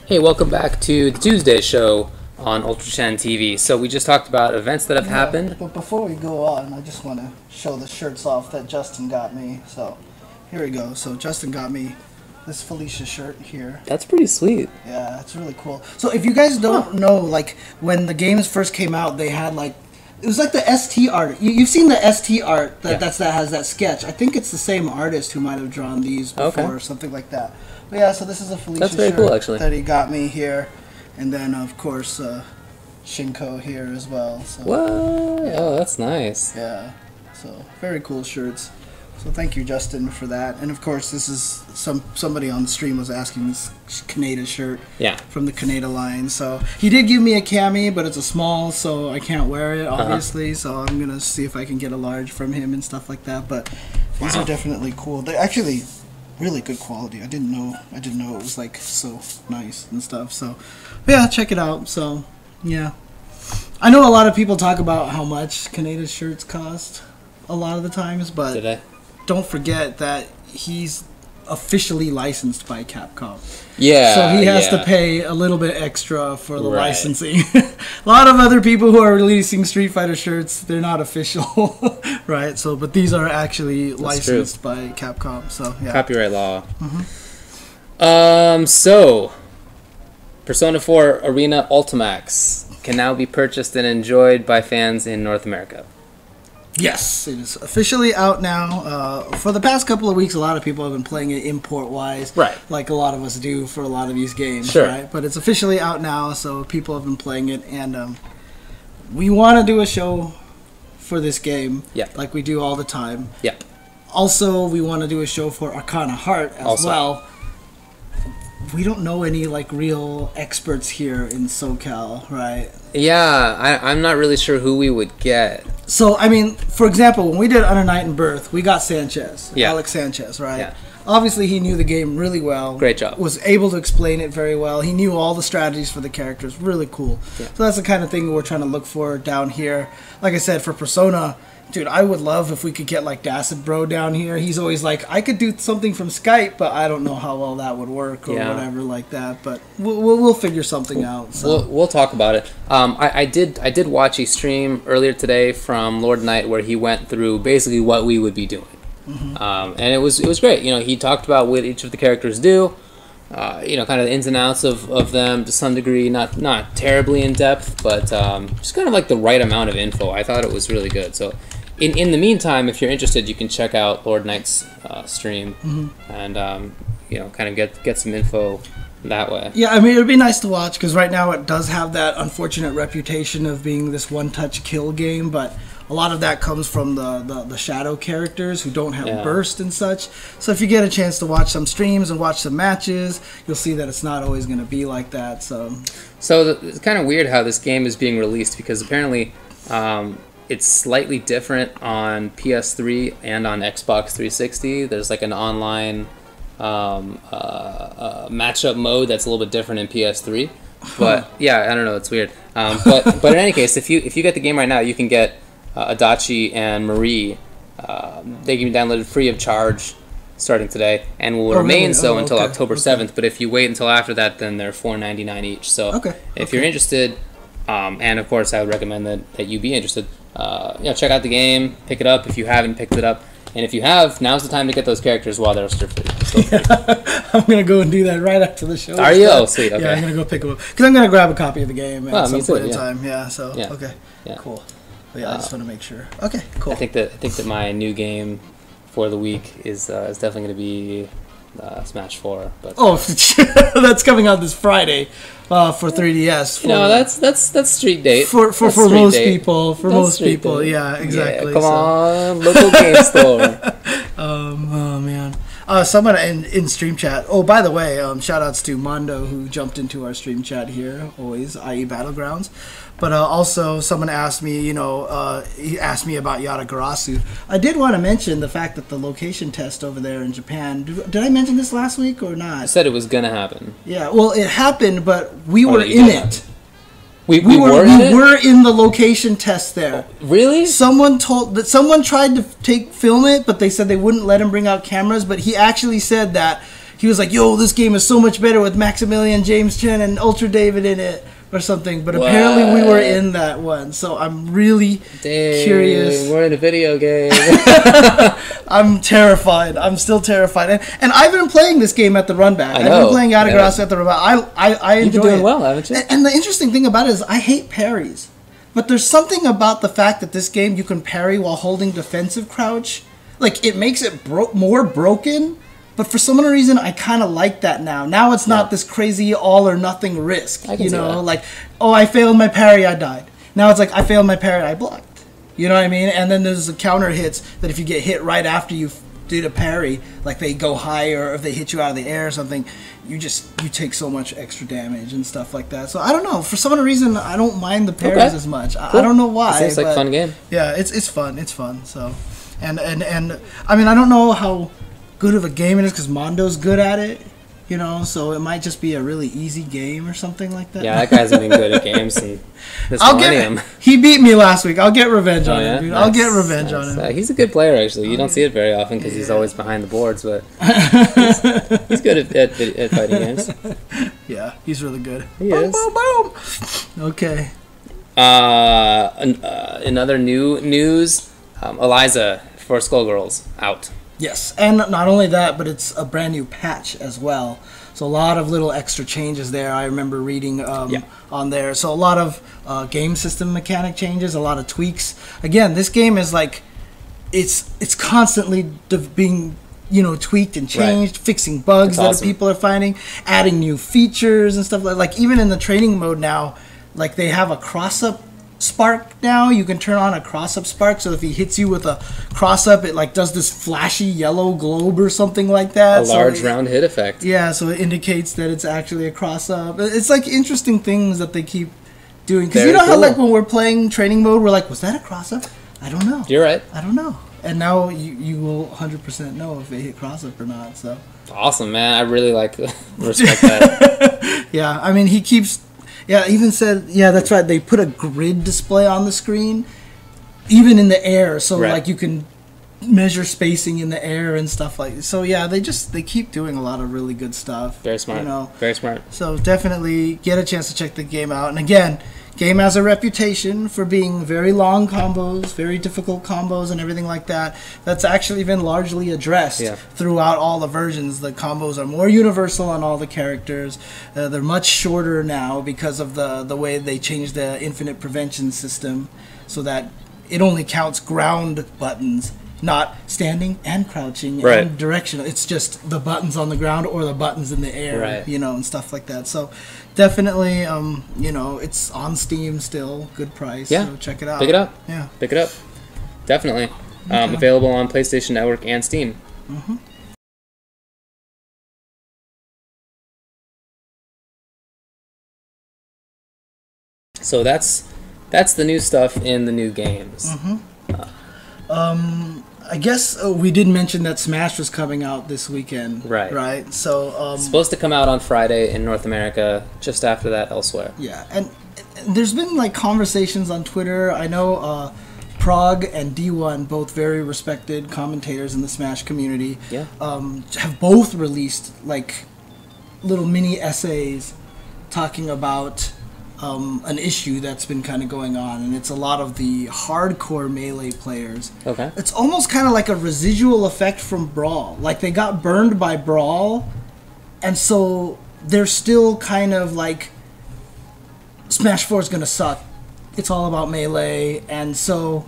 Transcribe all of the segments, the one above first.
Hey, welcome back to the Tuesday show on UltraChenTV. So we just talked about events that have happened. But before we go on, I just want to show the shirts off that Justin got me. So here we go. So Justin got me this Felicia shirt here. That's pretty sweet. Yeah, it's really cool. So if you guys don't know, like when the games first came out, they had like it was like the ST art. You've seen the ST art that that has that sketch. I think it's the same artist who might have drawn these before or something like that. But yeah, so this is a Felicia shirt cool, actually. that he got me here, and then of course Shinko here as well. So, what? Yeah. Oh, that's nice. Yeah, so very cool shirts. So thank you, Justin, for that. And of course, this is somebody on the stream was asking this Kaneda shirt. Yeah. From the Kaneda line. So he did give me a cami, but it's a small, so I can't wear it obviously. So I'm gonna see if I can get a large from him and stuff like that. But these are definitely cool. They're actually really good quality. I didn't know it was like so nice and stuff. So yeah, check it out. So yeah, I know a lot of people talk about how much Kaneda shirts cost a lot of the times, but don't forget that he's officially licensed by Capcom. Yeah. So he has to pay a little bit extra for the licensing. A lot of other people who are releasing Street Fighter shirts, they're not official, right? So, but these are actually licensed by Capcom. So yeah. Copyright law. So Persona 4 Arena Ultimax can now be purchased and enjoyed by fans in North America. Yes, it is officially out now. For the past couple of weeks, a lot of people have been playing it import-wise, right? Like a lot of us do for a lot of these games, sure. Right? But it's officially out now, so people have been playing it, and we want to do a show for this game, like we do all the time. Yep. Also, we want to do a show for Arcana Heart as well. We don't know any like real experts here in SoCal, right? Yeah, I'm not really sure who we would get. So, I mean, for example, when we did Under Night and Birth, we got Sanchez, Alex Sanchez, right? Yeah. Obviously, he knew the game really well. Great job. Was able to explain it very well. He knew all the strategies for the characters. Really cool. Yeah. So that's the kind of thing we're trying to look for down here. Like I said, for Persona, dude, I would love if we could get like Dacid Bro down here. He's always like, I could do something from Skype, but I don't know how well that would work or whatever like that. But we'll figure something out. So. We'll talk about it. I did watch a stream earlier today from Lord Knight where he went through basically what we would be doing, and it was great. You know, he talked about what each of the characters do. You know, kind of the ins and outs of them to some degree, not terribly in depth, but just kind of like the right amount of info. I thought it was really good. So. In the meantime, if you're interested, you can check out Lord Knight's stream and you know, kind of get some info that way. Yeah, I mean, it would be nice to watch because right now it does have that unfortunate reputation of being this one-touch kill game, but a lot of that comes from the shadow characters who don't have burst and such. So if you get a chance to watch some streams and watch some matches, you'll see that it's not always going to be like that. So it's kind of weird how this game is being released because apparently it's slightly different on PS3 and on Xbox 360. There's like an online matchup mode that's a little bit different in PS3. But yeah, I don't know, it's weird. But in any case, if you get the game right now, you can get Adachi and Marie. They can be downloaded free of charge starting today and will remain so until October 7th. But if you wait until after that, then they're $4.99 each. So if you're interested, and of course I would recommend that you be interested, you know, check out the game, pick it up if you haven't picked it up, and if you have, now's the time to get those characters while they're still free. I'm gonna go and do that right after the show. Are you? Oh, sweet. Okay. Yeah, I'm gonna go pick them up because I'm gonna grab a copy of the game at some point in time. Yeah. So cool. But yeah, I just want to make sure. Okay, cool. I think that my new game for the week is definitely gonna be Smash 4. But that's coming out this Friday. For 3DS. No, that's street date. For most people. For most people, yeah, exactly. Yeah, come on, local game store. Oh man. Someone in stream chat. Oh, by the way, shout outs to Mondo who jumped into our stream chat here, always, i.e. Battlegrounds. But also, someone asked me, he asked me about Yatagarasu. I did want to mention the fact that the location test over there in Japan, did I mention this last week or not? I said it was going to happen. Yeah, well, it happened, but we were in it. We were in the location test there. Really? Someone tried to film it, but they said they wouldn't let him bring out cameras, but he actually said that he was like, "Yo, this game is so much better with Maximilian, James Chen, and Ultra David in it." Or something, but apparently we were in that one, so I'm really curious. We're in a video game. I'm terrified. I'm still terrified, and I've been playing this game at the runback. I know. I've been playing Autographs at the runback. I enjoy it. You've been doing well, haven't you? And the interesting thing about it is I hate parries, but there's something about the fact that this game you can parry while holding defensive crouch. Like it makes it more broken. But for some reason, I kind of like that now. Now it's not this crazy all or nothing risk. You know, like, oh, I failed my parry, I died. Now it's like, I failed my parry, I blocked. You know what I mean? And then there's the counter hits that if you get hit right after you did a parry, like they go high or if they hit you out of the air or something, you take so much extra damage and stuff like that. So I don't know. For some reason, I don't mind the parries as much. Cool. I don't know why. It seems like a fun game. Yeah, it's fun. It's fun. So, and I mean, I don't know how good of a game it is because Mondo's good at it, you know, so it might just be a really easy game or something like that. Yeah, that guy's been good at games in this millennium. He beat me last week. I'll get revenge on him, dude. Nice. I'll get revenge on him. He's a good player, actually. You don't see it very often because he's always behind the boards, but he's good at fighting games. Yeah, he's really good. He is. Boom, boom, boom. Okay. Another new news, Eliza for Skullgirls out. Yes, and not only that, but it's a brand new patch as well. So a lot of little extra changes there. I remember reading on there. So a lot of game system mechanic changes, a lot of tweaks. Again, this game is like, it's constantly being tweaked and changed, fixing bugs that people are finding, adding new features and stuff like even in the training mode now, like they have a cross-up spark now. You can turn on a cross-up spark, so if he hits you with a cross-up, it like does this flashy yellow globe or something like that. A large round hit effect. Yeah, so it indicates that it's actually a cross-up. It's like interesting things that they keep doing. Because you know how like when we're playing training mode, we're like, was that a cross-up? I don't know. You're right. I don't know. And now you will 100% know if they hit cross-up or not. So awesome, man. I really respect that. Yeah, I mean, he keeps... Yeah, even said, yeah, that's right. They put a grid display on the screen, even in the air, so like you can measure spacing in the air and stuff like. So yeah, they keep doing a lot of really good stuff. Very smart. Very smart. So definitely get a chance to check the game out. And again, game has a reputation for being very long combos, very difficult combos, and everything like that. That's actually been largely addressed throughout all the versions. The combos are more universal on all the characters. They're much shorter now because of the way they changed the infinite prevention system, so that it only counts ground buttons, not standing and crouching and directional. It's just the buttons on the ground or the buttons in the air, and stuff like that. So definitely, it's on Steam still, good price. Yeah, so check it out. Pick it up. Yeah, pick it up. Definitely. Available on PlayStation Network and Steam. Mm-hmm. So that's the new stuff in the new games. Mm-hmm. I guess we did mention that Smash was coming out this weekend. Right. So it's supposed to come out on Friday in North America, just after that elsewhere. Yeah, and there's been like conversations on Twitter. I know Prague and D1, both very respected commentators in the Smash community, have both released like little mini essays talking about an issue that's been kind of going on, and it's a lot of the hardcore Melee players. Okay. It's almost kind of like a residual effect from Brawl. Like they got burned by Brawl, and so they're still kind of like, Smash 4 is going to suck. It's all about Melee, and so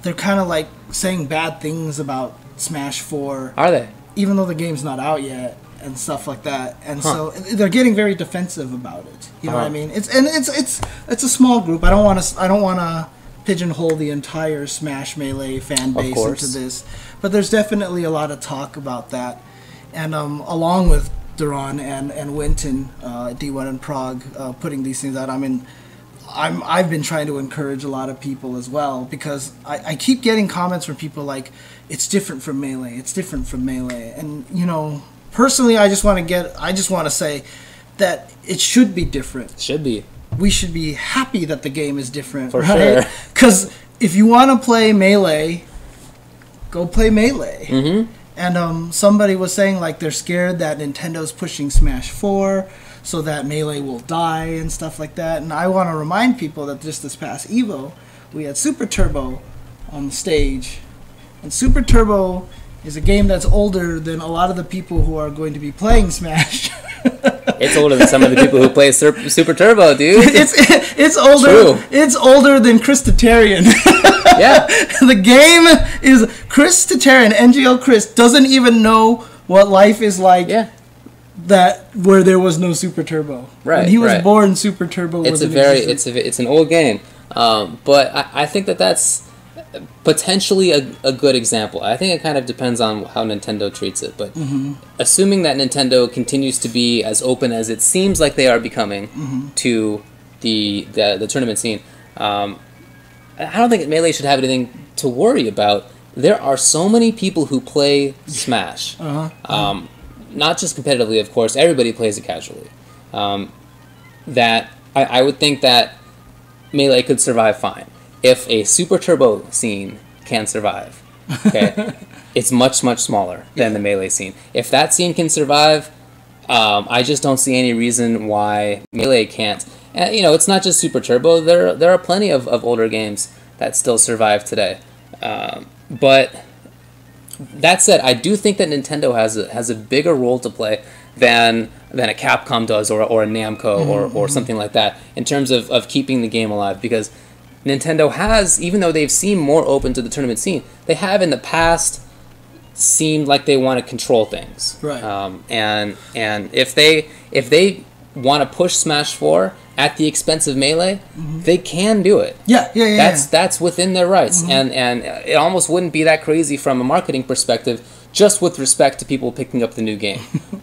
they're kind of like saying bad things about Smash 4. Are they? Even though the game's not out yet. And stuff like that, and so they're getting very defensive about it. You know what I mean? It's a small group. I don't want to pigeonhole the entire Smash Melee fan base into this, but there's definitely a lot of talk about that. And along with Duran and Winton, D1 and Prague, putting these things out. I mean, I've been trying to encourage a lot of people as well, because I keep getting comments from people like, it's different from Melee. It's different from Melee, and personally, I just want to say that it should be different. It should be. We should be happy that the game is different. For sure. Because if you want to play Melee, go play Melee. Mm-hmm. And somebody was saying like they're scared that Nintendo's pushing Smash 4 so that Melee will die and stuff like that. And I want to remind people that just this past EVO, we had Super Turbo on the stage. And Super Turbo is a game that's older than a lot of the people who are going to be playing Smash. It's older than some of the people who play Super Turbo, dude. It's older. True. It's older than Chris Tatarian. Yeah. The game is Chris Tatarian. NGL Chris doesn't even know what life is like. Yeah. That where there was no Super Turbo. Right. When he was born, Super Turbo was it's an old game. But I think that's potentially a good example. I think it kind of depends on how Nintendo treats it, but assuming that Nintendo continues to be as open as it seems like they are becoming to the tournament scene, I don't think Melee should have anything to worry about. There are so many people who play Smash, not just competitively, of course. Everybody plays it casually. That I would think that Melee could survive fine. If a Super Turbo scene can survive, okay, it's much smaller than the Melee scene. If that scene can survive, I just don't see any reason why Melee can't. And, it's not just Super Turbo. There are plenty of older games that still survive today. But that said, I do think that Nintendo has a bigger role to play than a Capcom does or a Namco or something like that in terms of keeping the game alive, because Nintendo has, even though they've seemed more open to the tournament scene, they have in the past seemed like they want to control things. Right. And if they want to push Smash 4 at the expense of Melee, they can do it. Yeah. That's within their rights, and it almost wouldn't be that crazy from a marketing perspective, just with respect to people picking up the new game.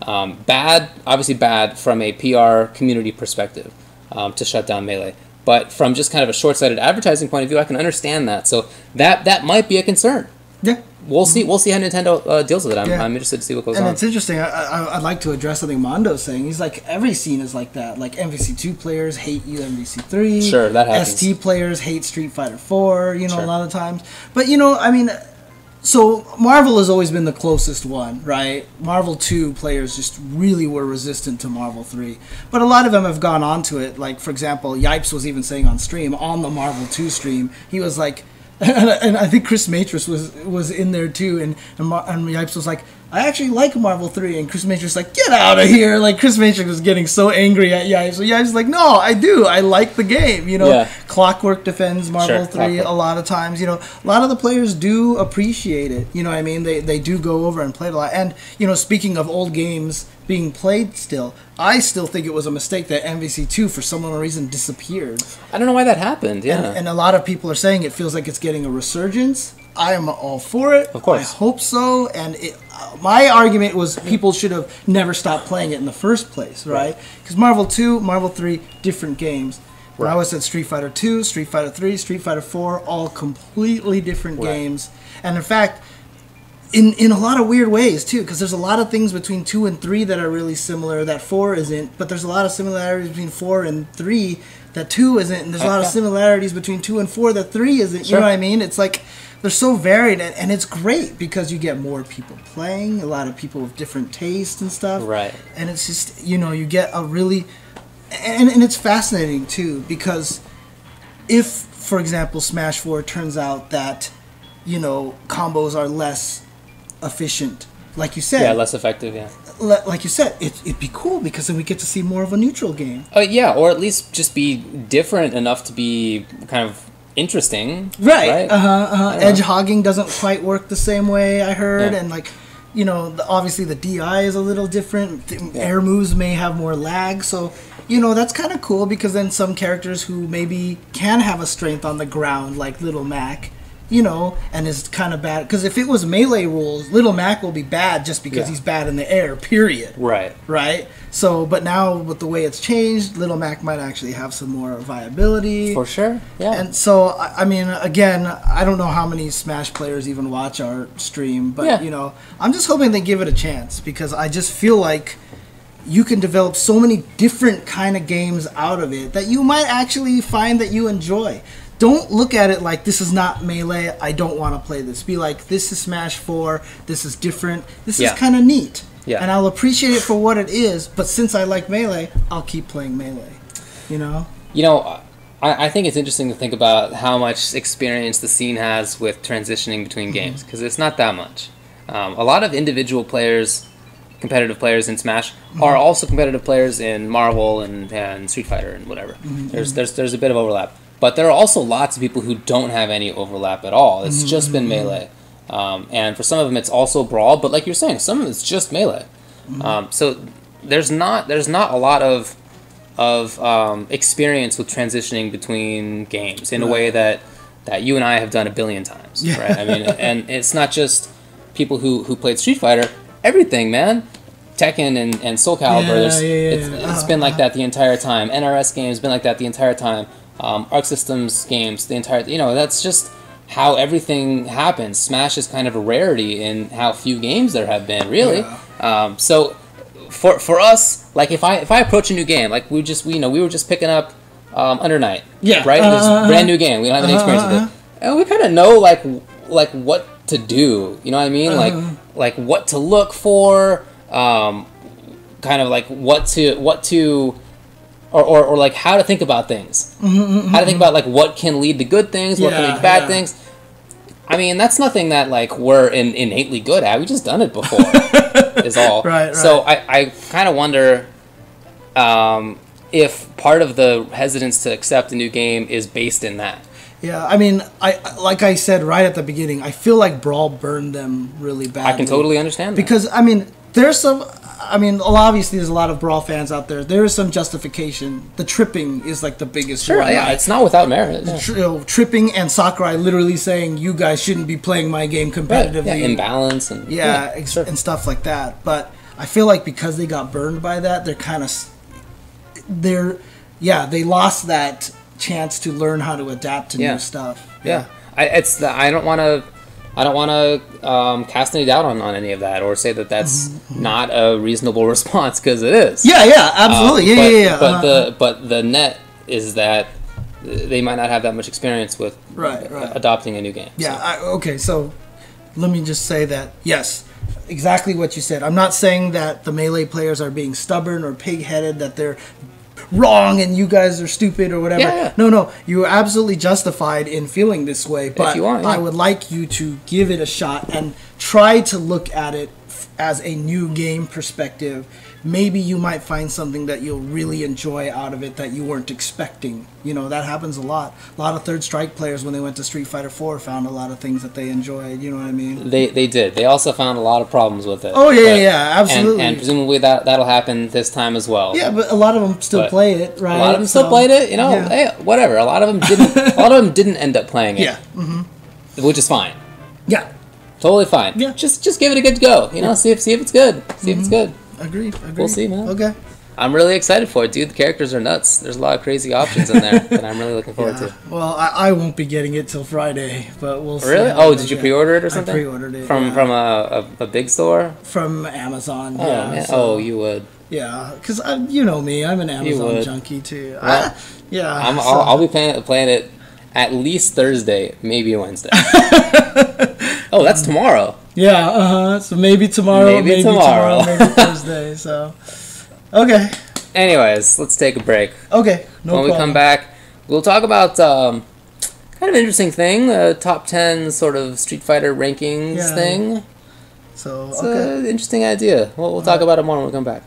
Obviously bad from a PR community perspective to shut down Melee. But from just kind of a short-sighted advertising point of view, I can understand that. So that might be a concern. Yeah. We'll see. We'll see how Nintendo deals with it. I'm interested to see what goes on. And it's interesting. I'd like to address something Mondo's saying. He's like, every scene is like that. Like MVC2 players hate MVC3. Sure, that happens. ST players hate Street Fighter 4. Sure. A lot of times. But I mean. So Marvel has always been the closest one, right? Marvel 2 players just really were resistant to Marvel 3. But a lot of them have gone on to it. Like, for example, Yipes was even saying on stream, on the Marvel 2 stream, he was like, and I think Chris Matris was in there too, and Yipes was like, I actually like Marvel 3, and Chris Matris was like, get out of here. Like, Chris Matris was getting so angry at Yipes. So Yipes was like, no, I do. I like the game. Clockwork defends Marvel 3 a lot of times. A lot of the players do appreciate it. You know what I mean? They do go over and play it a lot. And, speaking of old games being played still, I still think it was a mistake that MVC2 for some reason disappeared. I don't know why that happened, And a lot of people are saying it feels like it's getting a resurgence. I am all for it. Of course. I hope so. And my argument was people should have never stopped playing it in the first place, right? Because Marvel 2, Marvel 3, different games. Right. I always said Street Fighter 2, Street Fighter 3, Street Fighter 4, all completely different games. And in fact, in a lot of weird ways, too, because there's a lot of things between 2 and 3 that are really similar that 4 isn't, but there's a lot of similarities between 4 and 3 that 2 isn't, and there's a lot of similarities between 2 and 4 that 3 isn't. Sure. You know what I mean? It's like, they're so varied, and it's great because you get more people playing, a lot of people with different tastes and stuff. Right. And it's just, you get a really... And it's fascinating, too, because if, for example, Smash 4 turns out that, combos are less efficient, like you said... Yeah, less effective, yeah. Like you said, it'd be cool because then we get to see more of a neutral game. Yeah, or at least just be different enough to be kind of... interesting, right? Edge hogging doesn't quite work the same way, I heard, and obviously the DI is a little different. Air moves may have more lag, so that's kind of cool because then some characters who maybe can have a strength on the ground, like Little Mac, and is kind of bad. Because if it was Melee rules, Little Mac will be bad just because he's bad in the air, period. Right? So, but now with the way it's changed, Little Mac might actually have some more viability. For sure, yeah. And so, I mean, again, I don't know how many Smash players even watch our stream, but, I'm just hoping they give it a chance because I just feel like you can develop so many different kind of games out of it that you might actually find that you enjoy. don't look at it like this is not Melee, I don't want to play this. Be like, this is Smash 4, this is different, this is kind of neat. Yeah. And I'll appreciate it for what it is, but since I like Melee, I'll keep playing Melee. You know? You know, I think it's interesting to think about how much experience the scene has with transitioning between games, because it's not that much. A lot of individual players, competitive players in Smash, are also competitive players in Marvel and Street Fighter and whatever. There's a bit of overlap. But there are also lots of people who don't have any overlap at all. It's just been Melee. And for some of them it's also Brawl, but like you're saying, some of it's just Melee. So there's not a lot of experience with transitioning between games in a way that you and I have done a billion times, right? I mean, and it's not just people who played Street Fighter. Everything, man. Tekken and Soul Calibur, it's been like that the entire time. NRS games been like that the entire time. Arc Systems games, the entire, that's just how everything happens. Smash is kind of a rarity in how few games there have been, really. So for us, like if I approach a new game, like we were just picking up Under Night, right? It's a brand new game. We don't have any experience with it, and we kind of know like what to do. You know what I mean? Like what to look for, kind of like what to. Or like how to think about things, how to think about like what can lead to good things, what can lead to bad things. I mean, that's nothing that like we're innately good at. We just done it before, is all. Right. So I kind of wonder if part of the hesitance to accept a new game is based in that. Yeah, I mean, like I said right at the beginning, I feel like Brawl burned them really badly. I can totally understand that. Because I mean, obviously there's a lot of Brawl fans out there. There is some justification. The tripping is like the biggest one. Yeah, it's not without merit. Tripping and Sakurai literally saying, you guys shouldn't be playing my game competitively. Right. Yeah, imbalance. And, and stuff like that. But I feel like because they got burned by that, they lost that chance to learn how to adapt to new stuff. I don't want to cast any doubt on any of that or say that that's not a reasonable response, because it is. Absolutely. But the net is that they might not have that much experience with adopting a new game. So let me just say that yes, exactly what you said. I'm not saying that the Melee players are being stubborn or pig-headed, that they're wrong and you guys are stupid or whatever. No, you're absolutely justified in feeling this way, but I would like you to give it a shot and try to look at it as a new game perspective. Maybe you might find something that you'll really enjoy out of it that you weren't expecting. That happens a lot. A lot of Third Strike players, when they went to Street Fighter 4, found a lot of things that they enjoyed. You know what I mean? They did. They also found a lot of problems with it. Absolutely. And presumably that'll happen this time as well. Yeah, but a lot of them still play it, right? A lot of them still played it. Hey, whatever. A lot of them didn't. A lot of them didn't end up playing it. Which is fine. Totally fine. Just give it a good go. See if it's good. See if it's good. Agreed. We'll see, man. Okay. I'm really excited for it, dude. The characters are nuts. There's a lot of crazy options in there that I'm really looking forward to. Well, I won't be getting it till Friday, but we'll see. Really? Oh, did you pre-order it or something? I pre-ordered it. From a big store? From Amazon. Oh, man. So, you would. Yeah, because you know me. I'm an Amazon junkie, too. Well, I'll be playing it at least Thursday, maybe Wednesday. Oh, that's tomorrow. Yeah, so maybe tomorrow, maybe Thursday, so... Okay. Anyways, let's take a break. Okay, no problem. When we come back, we'll talk about kind of interesting thing, top 10 sort of Street Fighter rankings thing. So, it's an interesting idea. We'll talk about it more when we come back.